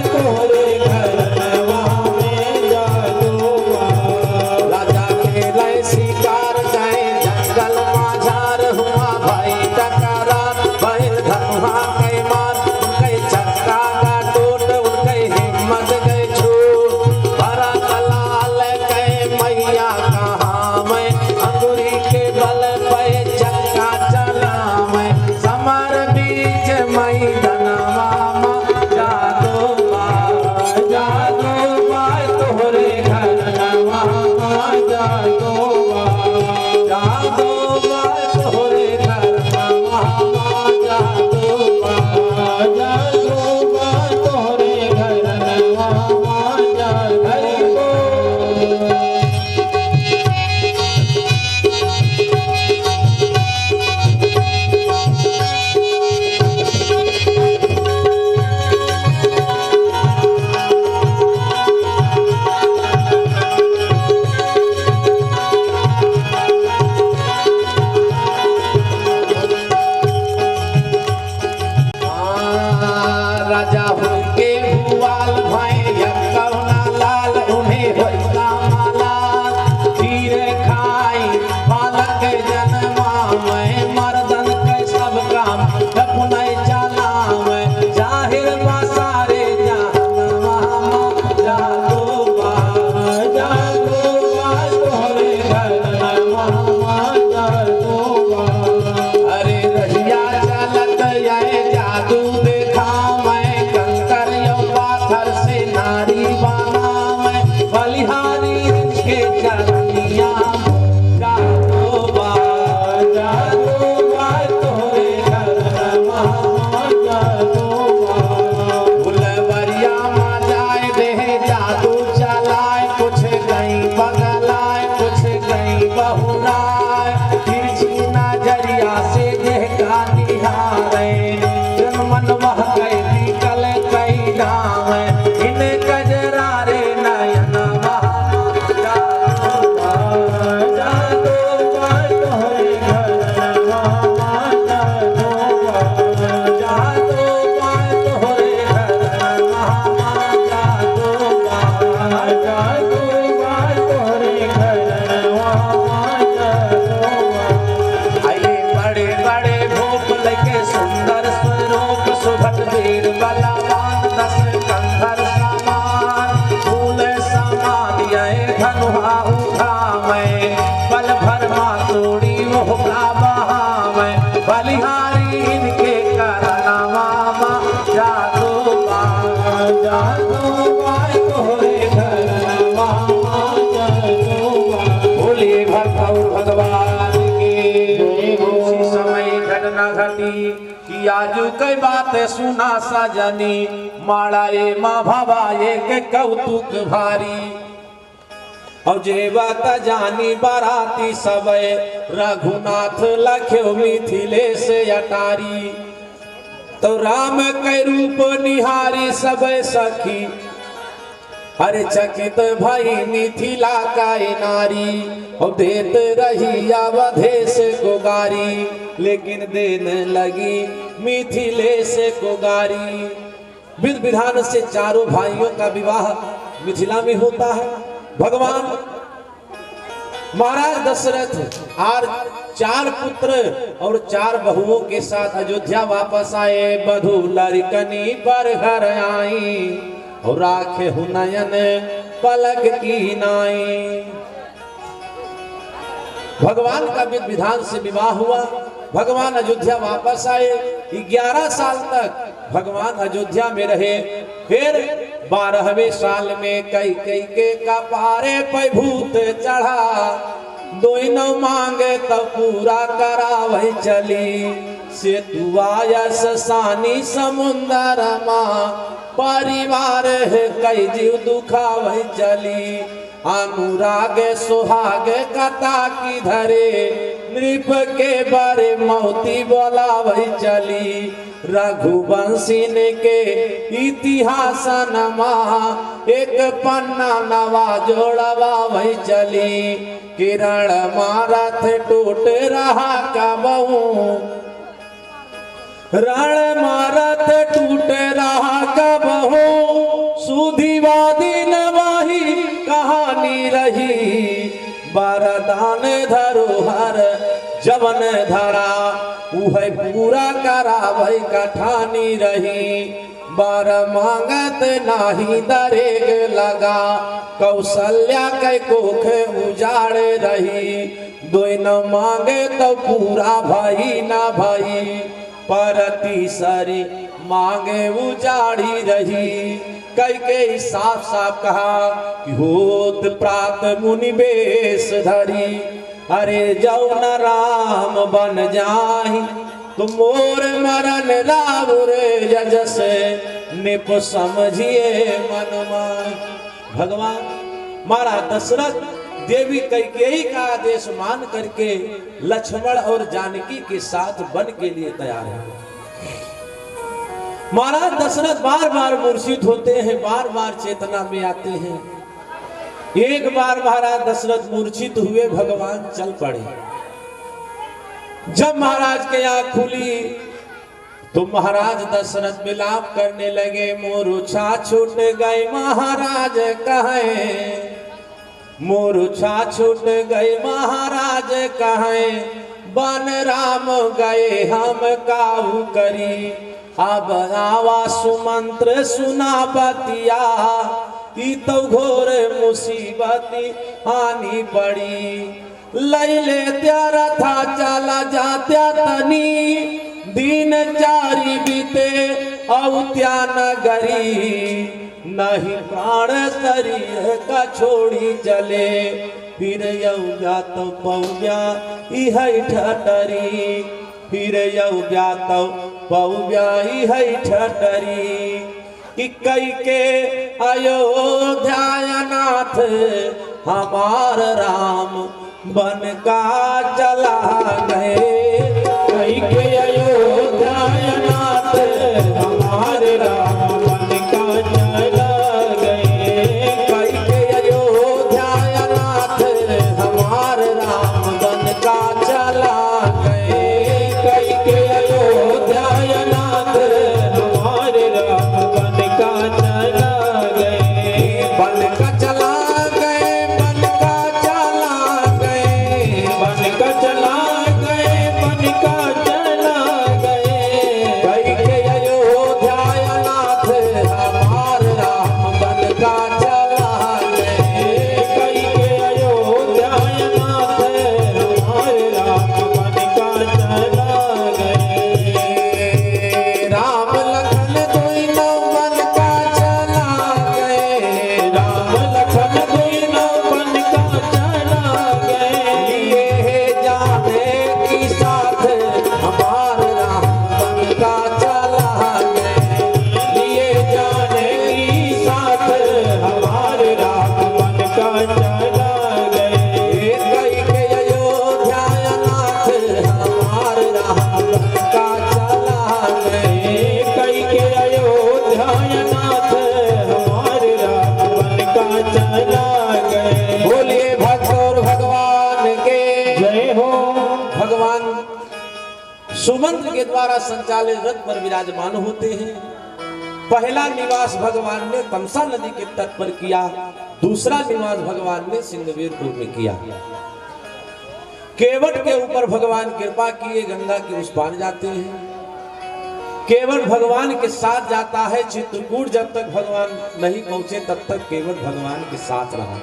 तोहरे घर नामा में, जहाँ दो बार राजा के लय शिकार गए जंगल माझार हुआ भाई टकरा बैल धनुहा कई मार कई चक्का का टोट उनके हिम्मत गए छूट भरा कलाल कई मैया कहाँ मैं अंगूरी के बल पे चक्का चला मैं समर बीच मैदा बोलिए भगवान की। उसी समय घटना घटी कि आजू कई बात सुना सजनी, माड़ा ए माँ भावा एक कौतुक भारी। और जे बात जानी बाराती सबे, रघुनाथ लख्यो मिथिलेश अटारी। तो राम के रूप निहारी सबे सखी, अरे चकित भई मिथिला का नारी। और देत रही अवधेश को गारी, लेकिन देने लगी मिथिलेश को गारी। विधि विधान से चारों भाइयों का विवाह मिथिला में होता है। भगवान महाराज दशरथ और 4 पुत्र और 4 बहुओं के साथ अयोध्या वापस आए। बधू लड़कनी पर घर आई, और राखे हुनयन पलक की नाई। भगवान का विधि विधान से विवाह हुआ। भगवान अयोध्या वापस आए। 11 साल तक भगवान अयोध्या में रहे। फिर 12वें साल में कई के कपारे पे भूत चढ़ा। दोनों मांगे तो पूरा करावै चली। सेतुआयस सानी समुंदर माँ, परिवार है कई जीव दुखावै चली। अनुराग सुहाग कथा की धरे, नृप के बारे मौती बोलावै चली। रघुवंशी के इतिहास नमा, एक पन्ना नवा जोड़वावै चली। किरण मारथ टूट रहा कबहू, रण मारथ टूट रहा कबहू। सुधिवादी नवाही कहानी रही, बरदान धरोहर जवन धरा। उहे पूरा करावै कठानी रही, बर मांगत नाही दरेग लगा। कौशल्या के कोख उजाड़ रही, दोनों मांगे तो पूरा भाई ना भाई। पर तीसरी मांगे उजाड़ी रही। कई के साफ साफ कहा कि होत प्रात मुनि बेश धरी। अरे जाऊ न राम बन जाहि, तुम मोर मरण रावुर यजस, निप समझिए मन माहि। भगवान महाराज दशरथ देवी कैकेयी का आदेश मान करके लक्ष्मण और जानकी के साथ वन के लिए तैयार है। महाराज दशरथ बार बार मूर्छित होते हैं, बार बार चेतना में आते हैं। एक बार महाराज दशरथ मूर्छित हुए, भगवान चल पड़े। जब महाराज के आंख खुली तो महाराज दशरथ विलाप करने लगे। मोरुछा छूट गए महाराज कहे, मोरुछा छूट गए महाराज कहे। बन राम गए हम काहू करी, अब आवा सुमंत्र सुना बतिया। ई तो घोर मुसीबती आनी पड़ी, लैले त्यारा था चला जात्या तनी। दिन चारी बीते औत्या नगरी, नहीं प्राण शरीर का छोड़ी चले। फिर यौजा तो पौजा इह ठटरी, फिर यौजा तो पौजा इह ठटरी। कि कई के अयोध्या नाथ हमार राम बन का चला गए। कई के अयोध्या नाथ हमारे राम बन का चला गए। कई के अयोध्या नाथ हमारे राम बन का चला गए। कई के अयोध्या नाथ हमारे राम बन का चला गए। बन का चला गए, बन का चला गए, बन का चला गए, बन का चला गए। कई के अयोध्या द्वारा संचालित रथ पर विराजमान होते हैं। पहला निवास भगवान ने तमसा नदी के तट पर किया, दूसरा निवास भगवान ने सिंहवीरपुर में किया। केवट के ऊपर भगवान कृपा किए गंगा के उस पार जाते हैं। केवट भगवान के साथ जाता है। चित्रकूट जब तक भगवान नहीं पहुंचे तब तक केवट भगवान के साथ रहा।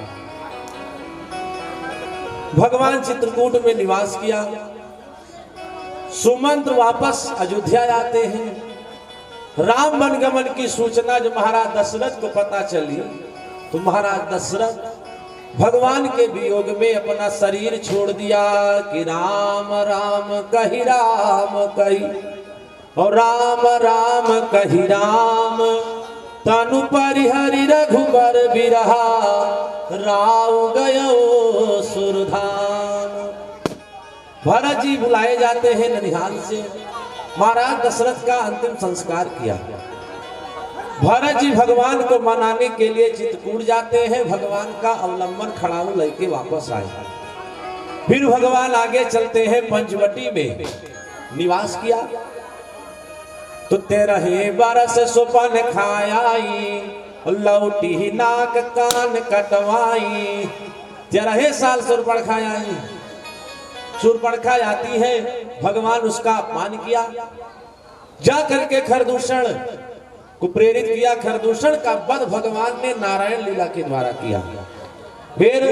भगवान चित्रकूट में निवास किया। सुमंत वापस अयोध्या आते हैं। राम वनगमन की सूचना जब महाराज दशरथ को पता चली तो महाराज दशरथ भगवान के वियोग में अपना शरीर छोड़ दिया कि राम राम कही राम कही और राम राम कही राम तनु परिहरि रघुबर बिरहा राव गयो सुरधाम। भरत जी बुलाए जाते हैं ननिहाल से। महाराज दशरथ का अंतिम संस्कार किया। भरत जी भगवान को मनाने के लिए चित्रकूट जाते हैं। भगवान का अवलंबन खड़ाऊ लेके वापस आए। फिर भगवान आगे चलते हैं। पंचवटी में निवास किया तो 13 बरस सुपन खायाई लौटी नाक कान कटवाई। 13 साल सुरपणखा आई। सुरपणखा आती है। भगवान उसका अपमान किया। जा करके खरदूषण को प्रेरित किया। खरदूषण का वध भगवान ने नारायण लीला के द्वारा किया। फिर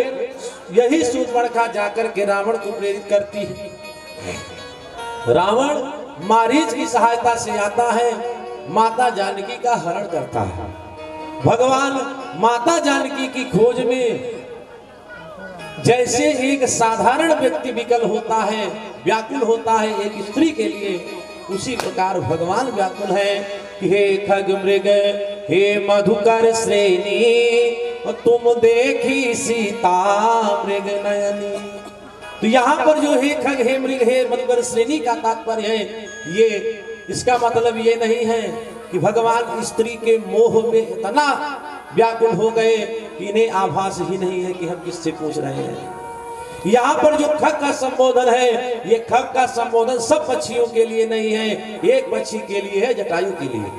यही सुरपणखा जाकर के रावण को प्रेरित करती है। रावण मारीच की सहायता से आता है। माता जानकी का हरण करता है। भगवान माता जानकी की खोज में जैसे एक साधारण व्यक्ति विकल होता है, व्याकुल होता है एक स्त्री के लिए, उसी प्रकार भगवान व्याकुल है कि हे खग मृग हे मधुकर श्रेणी तुम देखी सीता मृग नयनी। तो यहाँ पर जो हे खग हे मृग हे मधुकर श्रेणी का तात्पर्य है, ये इसका मतलब ये नहीं है कि भगवान स्त्री के मोह में इतना व्याकुल हो गए कि इन्हें आभास ही नहीं है कि हम किससे पूछ रहे हैं। यहाँ पर जो खग का संबोधन है, ये खग का संबोधन सब पक्षियों के लिए नहीं है, एक पक्षी के लिए है, जटायु के लिए।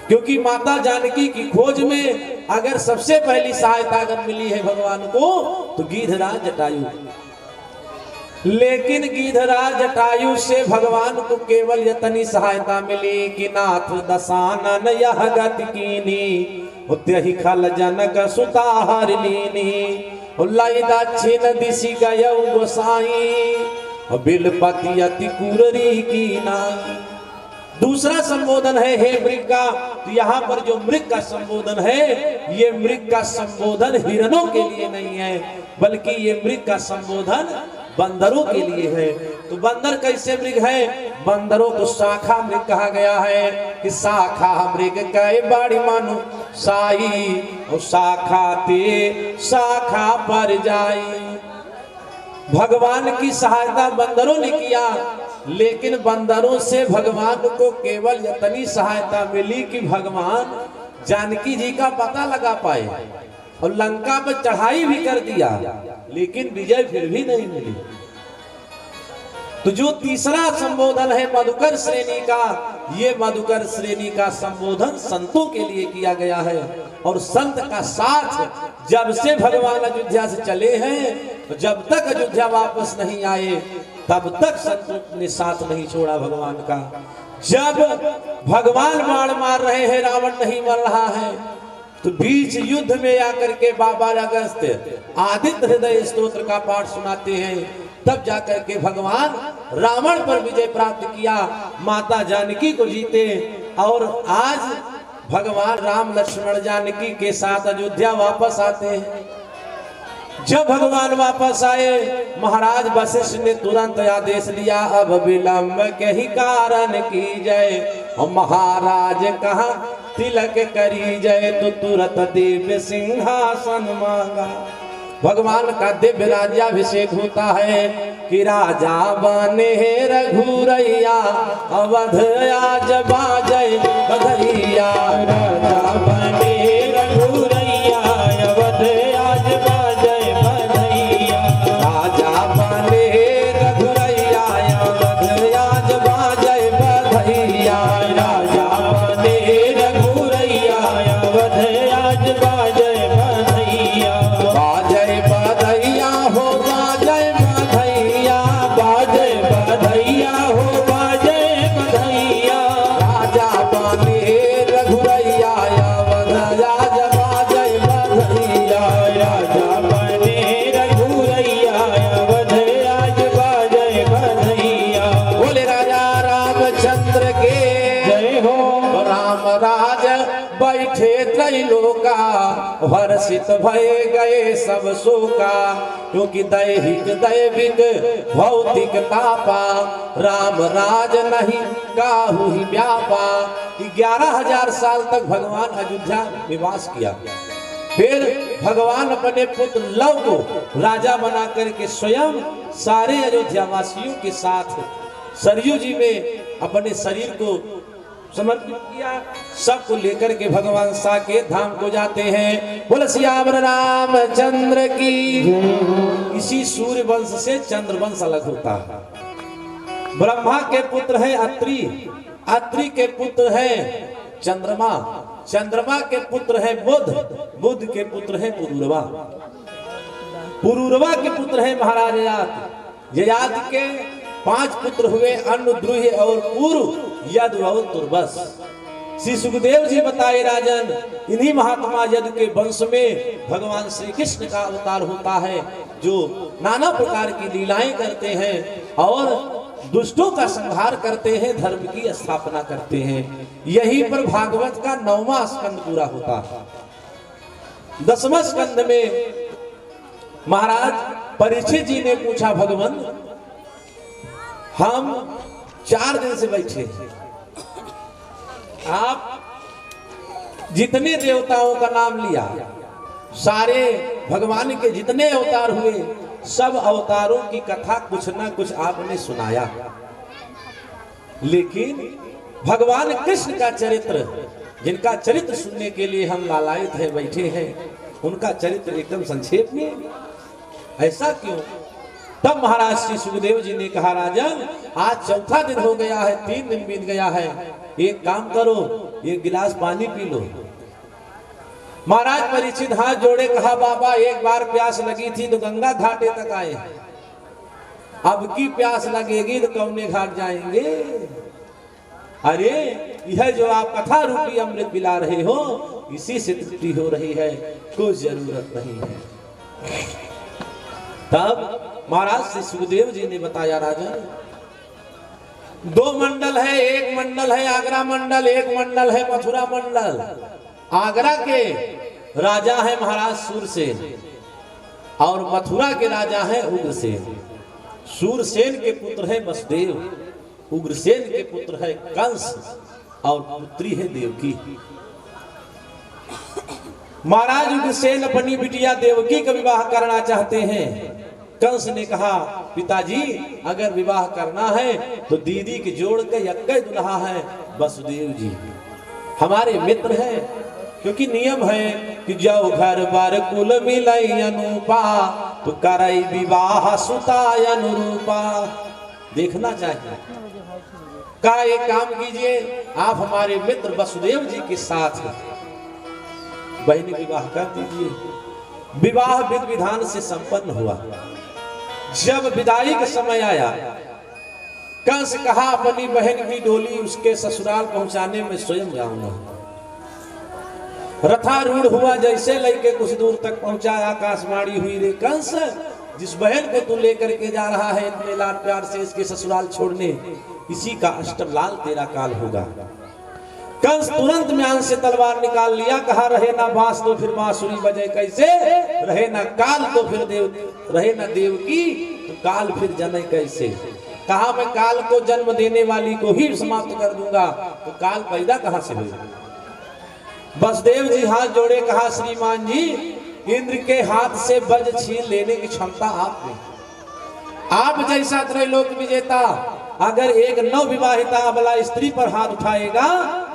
क्योंकि माता जानकी की खोज में अगर सबसे पहली सहायता अगर मिली है भगवान को तो गिद्धराज जटायु। लेकिन गिद्धराज जटायु से भगवान को केवल इतनी सहायता मिली कि नाथ दशानन यह गति कीनी उत्यहि खल जनक सुता हर लीनी उल्लाई दक्षिण दिशि गयौ गोसाई बिलपति अति कुररी कीना। दूसरा संबोधन है हे मृग का। तो यहाँ पर जो मृग का संबोधन है, ये मृग का संबोधन हिरणों के लिए नहीं है, बल्कि ये मृग का संबोधन बंदरों के लिए है। तो बंदर कैसे मृग है? बंदरों को शाखा मृग कहा गया है कि शाखा मृग कई बड़ी मनु साई और शाखा ते शाखा पर जाई। भगवान की सहायता बंदरों ने किया, लेकिन बंदरों से भगवान को केवल इतनी सहायता मिली कि भगवान जानकी जी का पता लगा पाए और लंका पर चढ़ाई भी कर दिया, लेकिन विजय फिर भी नहीं मिली। तो जो तीसरा संबोधन है मधुकर श्रेणी का, ये मधुकर श्रेणी का संबोधन संतों के लिए किया गया है। और संत का साथ जब से भगवान अयोध्या से चले हैं, तो जब तक अयोध्या वापस नहीं आए तब तक संतों ने साथ नहीं छोड़ा भगवान का। जब भगवान बाण मार रहे हैं, रावण नहीं मर रहा है, तो बीच युद्ध में आकर के बाबा अगस्त्य आदित्य हृदय स्तोत्र का पाठ सुनाते हैं। तब जाकर के भगवान रावण पर विजय प्राप्त किया, माता जानकी को जीते। और आज भगवान राम लक्ष्मण जानकी के साथ अयोध्या वापस आते हैं। जब भगवान वापस आए, महाराज वशिष्ठ ने तुरंत आदेश दिया अब विलंब के ही कारण की जय। और महाराज कहा तिलक करी जय, तो तुरंत दिव्य सिंहासन मांगा। भगवान का दिव्य राज्याभिषेक होता है कि राजा बने रघुरैया अवध आज बाजय बधैया। राजा बने रघुरैया अवध आज बाजय बधैया। राजा बने रघुरैया अवध आज बाजय आज बाजय बधैया राजा बने रघुरैया अवध आज बाजय बधैया। बोले राजा रामचंद्र के जय हो। राम राज बैठे त्रैलोका हर्षित भय गए सब शोका क्योंकि दैहिक दैविक भौतिक तापा राम राज नहीं काहू ही व्यापा। 11,000 साल तक भगवान अयोध्या में वास किया। फिर भगवान अपने पुत्र लव को राजा बना करके स्वयं सारे अयोध्या वासियों के साथ सरयू जी में अपने शरीर को समर्पित किया। सबको लेकर के भगवान साकेत धाम को जाते हैं। बोले सियावर रामचंद्र की। इसी सूर्य वंश से चंद्र वंश अलग होता है। ब्रह्मा के पुत्र है अत्रि, अत्रि के पुत्र है चंद्रमा, चंद्रमा के पुत्र है बुध, बुध के पुत्र है पुरूरवा, पुरूरवा के पुत्र है महाराज ययाति, ययाति के 5 पुत्र हुए अन्न द्रुह और पूर्व यद और तुर्बस। श्री सुखदेव जी बताए राजन इन्हीं महात्मा यद के वंश में भगवान श्री कृष्ण का अवतार होता है जो नाना प्रकार की लीलाएं करते हैं और दुष्टों का संहार करते हैं, धर्म की स्थापना करते हैं। यहीं पर भागवत का 9वां स्कंद पूरा होता है। 10वां स्कंद में महाराज परीक्षित जी ने पूछा भगवान हम 4 दिन से बैठे हैं, आप जितने देवताओं का नाम लिया, सारे भगवान के जितने अवतार हुए सब अवतारों की कथा कुछ ना कुछ आपने सुनाया, लेकिन भगवान कृष्ण का चरित्र जिनका चरित्र सुनने के लिए हम लालायित हैं बैठे हैं उनका चरित्र एकदम संक्षेप में, ऐसा क्यों? तब महाराज श्री सुखदेव जी ने कहा राजन आज 4था दिन हो गया है, 3 दिन बीत गया है, एक काम करो 1 गिलास पानी पी लो। महाराज परीक्षित हाथ जोड़े कहा बाबा एक बार प्यास लगी थी तो गंगा घाटे तक आए, अब की प्यास लगेगी तो कौने घाट जाएंगे। अरे यह जो आप कथा रूपी अमृत पिला रहे हो इसी से तृप्ति हो रही है, कोई जरूरत नहीं है। तब महाराज श्री सुखदेव जी ने बताया राजन 2 मंडल है, एक मंडल है आगरा मंडल, एक मंडल है मथुरा मंडल। आगरा के राजा है महाराज सूरसेन और मथुरा के राजा है उग्रसेन। सूरसेन के पुत्र है वसुदेव, उग्रसेन के पुत्र है कंस और पुत्री है देवकी। महाराज उग्रसेन अपनी बिटिया देवकी का विवाह करना चाहते हैं। कंस ने कहा पिताजी अगर विवाह करना है तो दीदी के जोड़ के यक्के दुल्हा है वसुदेव जी, हमारे मित्र हैं, क्योंकि नियम है कि जो घर बार कुल मिलई अनुपा तो करई विवाह सुताय अनुरूपा। देखना चाहिए का एक काम कीजिए आप हमारे मित्र वसुदेव जी के साथ बहनी विवाह कर दीजिए। विवाह विधि विधान से संपन्न हुआ। जब विदाई का समय आया कंस कहा अपनी बहन की डोली उसके ससुराल पहुंचाने में स्वयं जाऊंगा। रथारूढ़ हुआ, जैसे लेके कुछ दूर तक पहुंचा आकाशवाणी हुई रे कंस जिस बहन को तू लेकर के जा रहा है इतने लाड प्यार से इसके ससुराल छोड़ने, इसी का अष्टलाल तेरा काल होगा। कंस तुरंत म्यान से तलवार निकाल लिया, कहा रहे ना बांस तो फिर बांसुरी बजे कैसे, रहे ना काल तो फिर रहे ना देव की तो काल फिर जने कैसे। कहा मैं काल को जन्म देने वाली को ही समाप्त कर दूंगा, तो काल पैदा कहां से हुई। वसुदेव जी हाथ जोड़े कहा श्रीमान जी इंद्र के हाथ से वज्र छीन लेने की क्षमता आप में, आप जैसा त्रैलोक विजेता अगर एक नवविवाहिता अबला स्त्री पर हाथ उठाएगा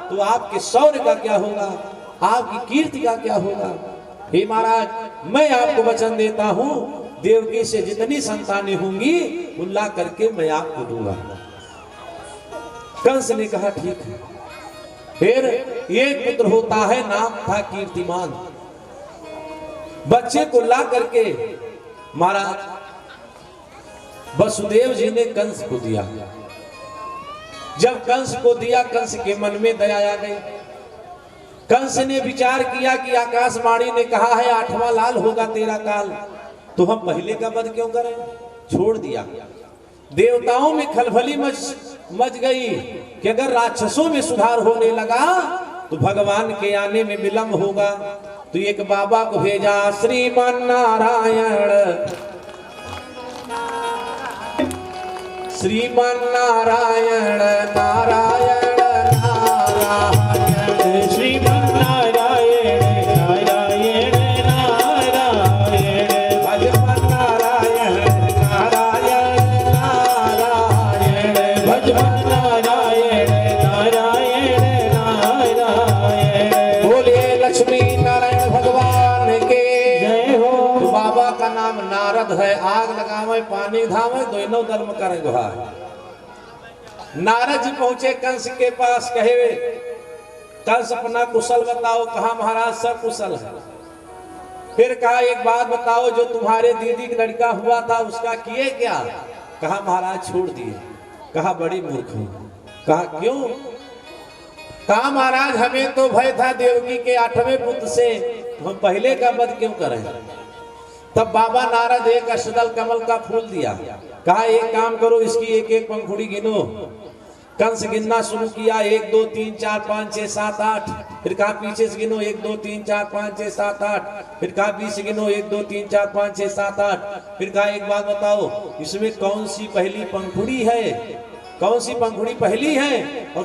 तो आपके शौर्य का क्या होगा, आपकी कीर्ति का क्या होगा। हे महाराज मैं आपको वचन देता हूं देवकी से जितनी संतानें होंगी उल्ला करके मैं आपको दूंगा। कंस ने कहा ठीक है। फिर एक पुत्र होता है, नाम था कीर्तिमान। बच्चे को ला करके महाराज वसुदेव जी ने कंस को दिया। जब कंस को दिया कंस के मन में दया आ गई। कंस ने विचार किया कि आकाशवाणी ने कहा है 8वां लाल होगा तेरा काल, तो हम पहले का वध क्यों करें, छोड़ दिया। देवताओं में खलबली मच गई कि अगर राक्षसों में सुधार होने लगा तो भगवान के आने में विलंब होगा। तो एक बाबा को भेजा, श्रीमान नारायण, श्रीमान नारायण नारायण नारायण, श्रीमान नारायण नारायण नारायण, भजमन नारायण नारायण नारायण, भजमन नारायण नारायण नारायण। बोले लक्ष्मी नारायण भगवान के जय हो। तो बाबा का नाम नारद है। आग लगावे पानी धावे दोनों धर्म करे गुहार। नारद जी पहुंचे कंस के पास, कहे कंस अपना कुशल बताओ। कहा महाराज सब कुशल है। फिर कहा एक बात बताओ, जो तुम्हारे दीदी का लड़का हुआ था उसका किए क्या। कहा महाराज छोड़ दिए। कहा बड़ी मूर्ख हूं। कहा क्यों। कहा महाराज हमें तो भय था देवकी के 8वें पुत्र से, हम पहले का वध क्यों करें। तब बाबा नारद एक अष्टदल कमल का फूल दिया। कहा एक काम करो, इसकी एक एक पंखुड़ी गिनो। कंस गिनना शुरू किया, 1 2 3 4 5 6 7 8। फिर कहा पीछे से गिनो, 1 2 3 4 5 6 7 8। फिर कहा बीच से गिनो, 1 2 3 4 5 6 7 8। फिर कहा एक बात बताओ, इसमें कौन सी पहली पंखुड़ी है, कौन सी पंखुड़ी पहली है और